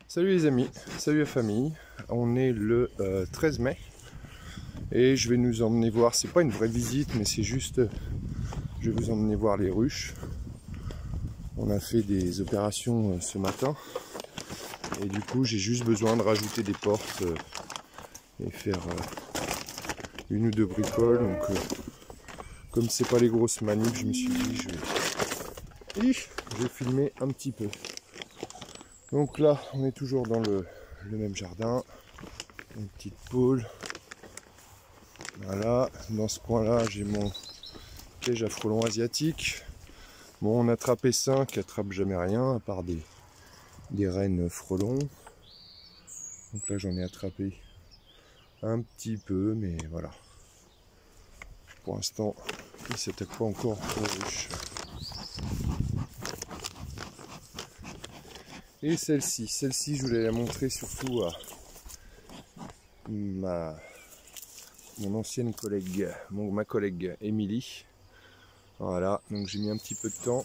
Salut les amis, salut la famille. On est le 13 mai et je vais nous emmener voir, c'est pas une vraie visite mais c'est juste, je vais vous emmener voir les ruches. On a fait des opérations ce matin et du coup j'ai juste besoin de rajouter des portes et faire une ou deux bricoles. Donc comme c'est pas les grosses manips, je me suis dit je vais filmer un petit peu. Donc là on est toujours dans le même jardin, une petite pôle. Voilà, dans ce coin là j'ai mon piège à frelons asiatique. Bon, on a attrapé 5, attrape jamais rien à part des rennes frelons. Donc là j'en ai attrapé un petit peu, mais voilà. Pour l'instant il ne s'attaque pas encore aux ruches. Et celle-ci je voulais la montrer surtout à mon ancienne collègue, ma collègue Émilie. Voilà, donc j'ai mis un petit peu de temps.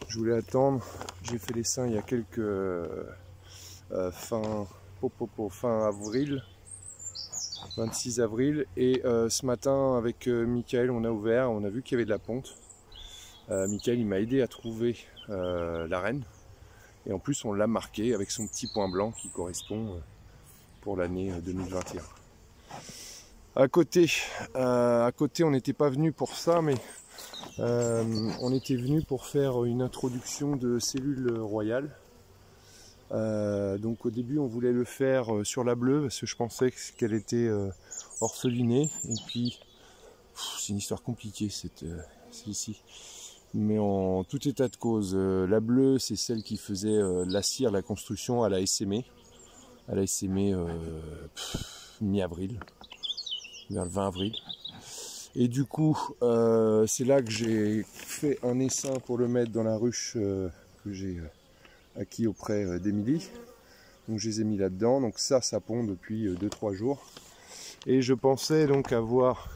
Je voulais attendre. J'ai fait les seins il y a quelques fin avril, 26 avril. Et ce matin avec Michael, on a ouvert, on a vu qu'il y avait de la ponte. Michael il m'a aidé à trouver la reine. Et en plus on l'a marqué avec son petit point blanc qui correspond pour l'année 2021. À côté, on n'était pas venu pour ça, mais on était venu pour faire une introduction de cellules royales. Donc au début on voulait le faire sur la bleue parce que je pensais qu'elle était orphelinée. Et puis c'est une histoire compliquée celle-ci. Mais en tout état de cause, la bleue c'est celle qui faisait la cire, la construction. Elle a essaimé. Elle a essaimé mi-avril, vers le 20 avril. Et du coup, c'est là que j'ai fait un essaim pour le mettre dans la ruche que j'ai acquis auprès d'Émilie. Donc je les ai mis là-dedans. Donc ça pond depuis 2-3 jours. Et je pensais donc avoir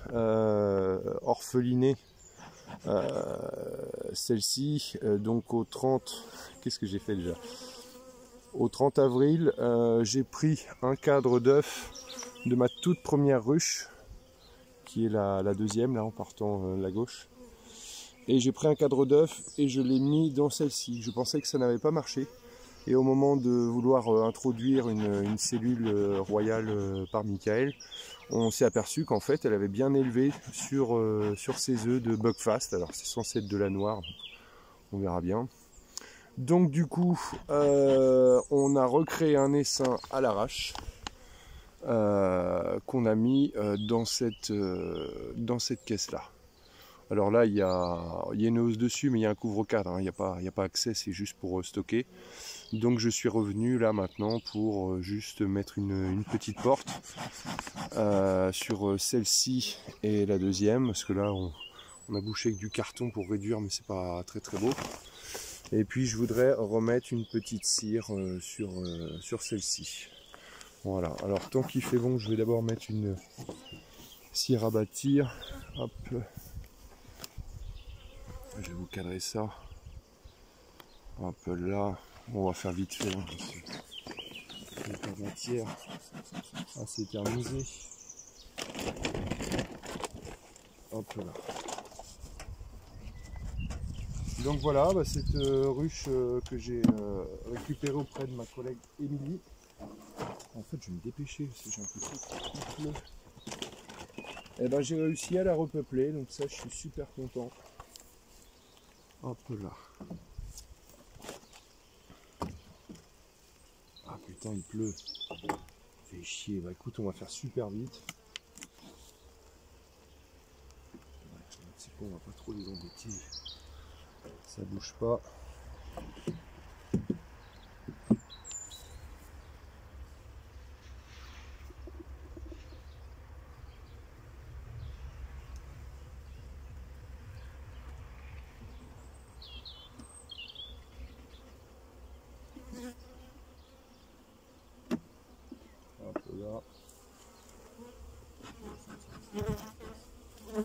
orpheliné celle-ci. Donc au 30... Qu'est-ce que j'ai fait déjà? Au 30 avril, j'ai pris un cadre d'œuf de ma toute première ruche, qui est la deuxième, là en partant la gauche. Et j'ai pris un cadre d'œuf et je l'ai mis dans celle-ci. Je pensais que ça n'avait pas marché. Et au moment de vouloir introduire une cellule royale par Michael, on s'est aperçu qu'en fait elle avait bien élevé sur ses œufs de Buckfast. Alors c'est censé être de la noire, on verra bien. Donc du coup, on a recréé un essaim à l'arrache qu'on a mis dans cette caisse-là. Alors là, il y a une hausse dessus, mais il y a un couvre-cadre, hein. Il n'y a pas accès, c'est juste pour stocker. Donc je suis revenu là maintenant pour juste mettre une petite porte sur celle-ci et la deuxième, parce que là on a bouché avec du carton pour réduire, mais c'est pas très beau. Et puis je voudrais remettre une petite cire sur celle-ci. Voilà, alors tant qu'il fait bon, je vais d'abord mettre une cire à bâtir. Hop. Je vais vous cadrer ça. Hop là. On va faire vite fait. La matière assez éternisée. Hop là. Donc voilà, cette ruche que j'ai récupérée auprès de ma collègue Émilie. En fait, je vais me dépêcher parce que j'ai un peu trop. Et ben j'ai réussi à la repeupler, donc ça je suis super content. Hop là. Ah putain, il pleut. Fait chier. Bah écoute, on va faire super vite. C'est bon, on va pas trop les embêter. Ça bouge pas. Hop là.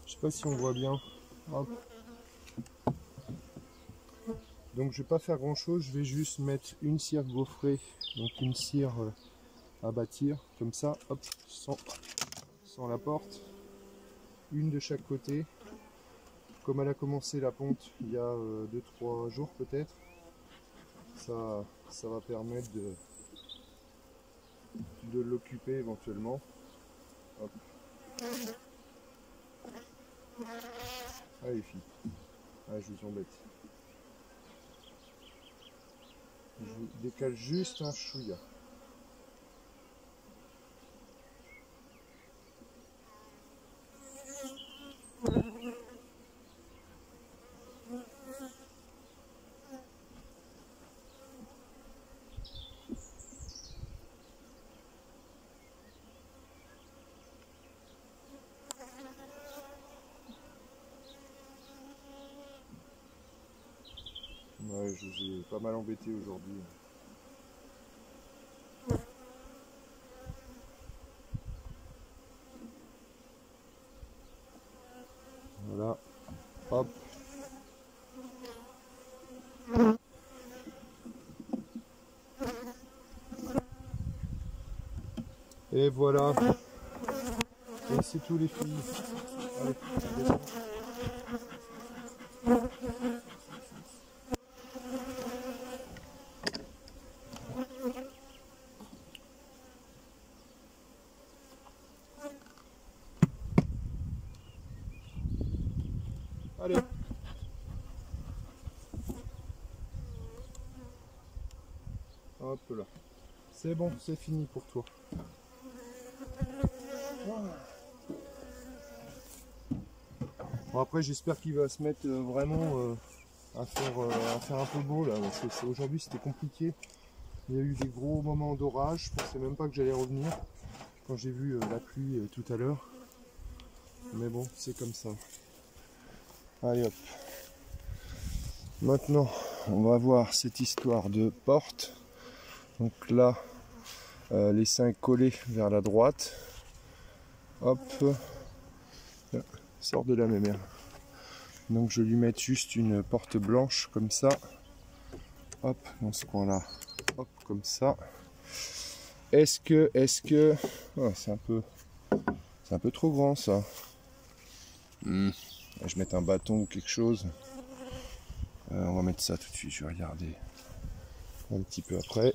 Je sais pas si on voit bien. Hop. Donc je vais pas faire grand chose, je vais juste mettre une cire gaufrée, donc une cire à bâtir, comme ça, hop, sans la porte, une de chaque côté. Comme elle a commencé la ponte il y a 2-3 jours peut-être, ça va permettre de l'occuper éventuellement. Hop. Ah les filles, ah, je vous embête. Je vous décale juste un chouïa. Ouais, je vous ai pas mal embêté aujourd'hui. Voilà, hop. Et voilà. Et c'est tout les filles. Allez, descends. Allez. Hop là. C'est bon, c'est fini pour toi. Bon, après j'espère qu'il va se mettre vraiment à faire un peu beau là, parce que aujourd'hui c'était compliqué. Il y a eu des gros moments d'orage, je pensais même pas que j'allais revenir quand j'ai vu la pluie tout à l'heure. Mais bon, c'est comme ça. Allez hop. Maintenant, on va voir cette histoire de porte. Donc là, les 5 collés vers la droite. Hop. Sort de là, mes mères. Donc je vais lui mettre juste une porte blanche comme ça. Hop, dans ce coin-là. Hop, comme ça. Est-ce que... Oh, c'est un peu trop grand ça. Je vais mettre un bâton ou quelque chose. On va mettre ça tout de suite, je vais regarder un petit peu après.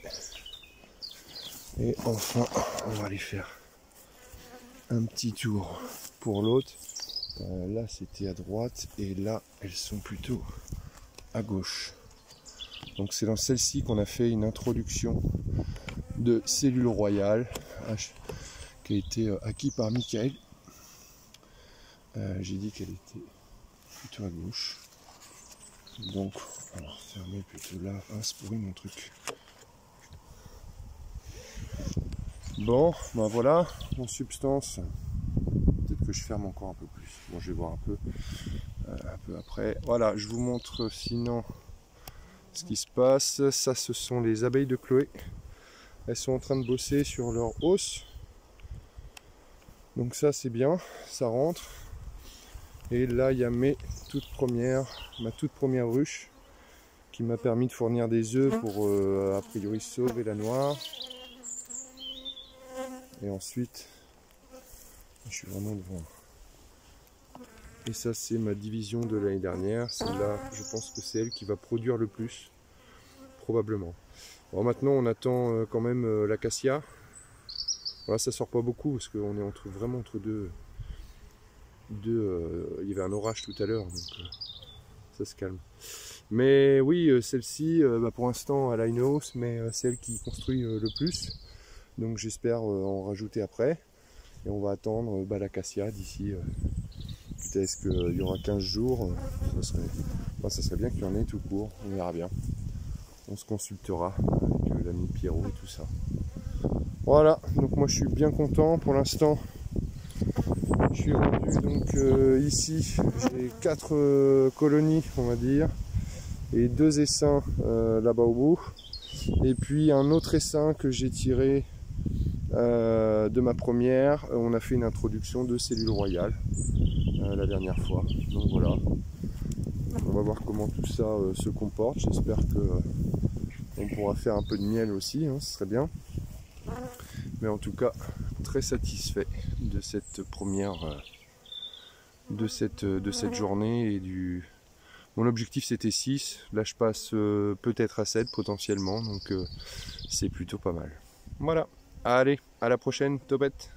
Et enfin, on va aller faire un petit tour pour l'autre. Là, c'était à droite et là, elles sont plutôt à gauche. Donc c'est dans celle-ci qu'on a fait une introduction de Cellule Royale qui a été acquis par Michael. J'ai dit qu'elle était plutôt à gauche. Donc on va refermer plutôt là. Ah, c'est pourri mon truc. Bon, ben voilà, en substance, peut-être que je ferme encore un peu plus. Bon, je vais voir un peu après. Voilà, je vous montre sinon ce qui se passe. Ça, ce sont les abeilles de Chloé. Elles sont en train de bosser sur leur hausse. Donc ça, c'est bien, ça rentre. Et là, il y a ma toute première ruche qui m'a permis de fournir des œufs pour a priori sauver la noire. Et ensuite, je suis vraiment devant. Et ça, c'est ma division de l'année dernière. Celle-là, je pense que c'est elle qui va produire le plus, probablement. Bon, maintenant, on attend quand même l'acacia. Voilà, ça sort pas beaucoup parce qu'on est vraiment entre deux. Il y avait un orage tout à l'heure, donc ça se calme. Mais oui, celle-ci, pour l'instant, elle a une hausse, mais c'est elle qui construit le plus. Donc j'espère en rajouter après. Et on va attendre l'acacia d'ici, peut-être qu'il y aura 15 jours. Ça serait bien qu'il y en ait tout court, on verra bien. On se consultera avec l'ami Pierrot et tout ça. Voilà, donc moi je suis bien content pour l'instant. Je suis rendu donc ici, j'ai 4 colonies on va dire, et 2 essaims là-bas au bout, et puis un autre essaim que j'ai tiré de ma première. On a fait une introduction de Cellule Royale la dernière fois, donc voilà. On va voir comment tout ça se comporte. J'espère que on pourra faire un peu de miel aussi, hein, ce serait bien. Mais en tout cas, très satisfait de cette première de cette journée et du. Mon objectif c'était 6, là je passe peut-être à 7 potentiellement, donc c'est plutôt pas mal. Voilà, allez, à la prochaine, Topette.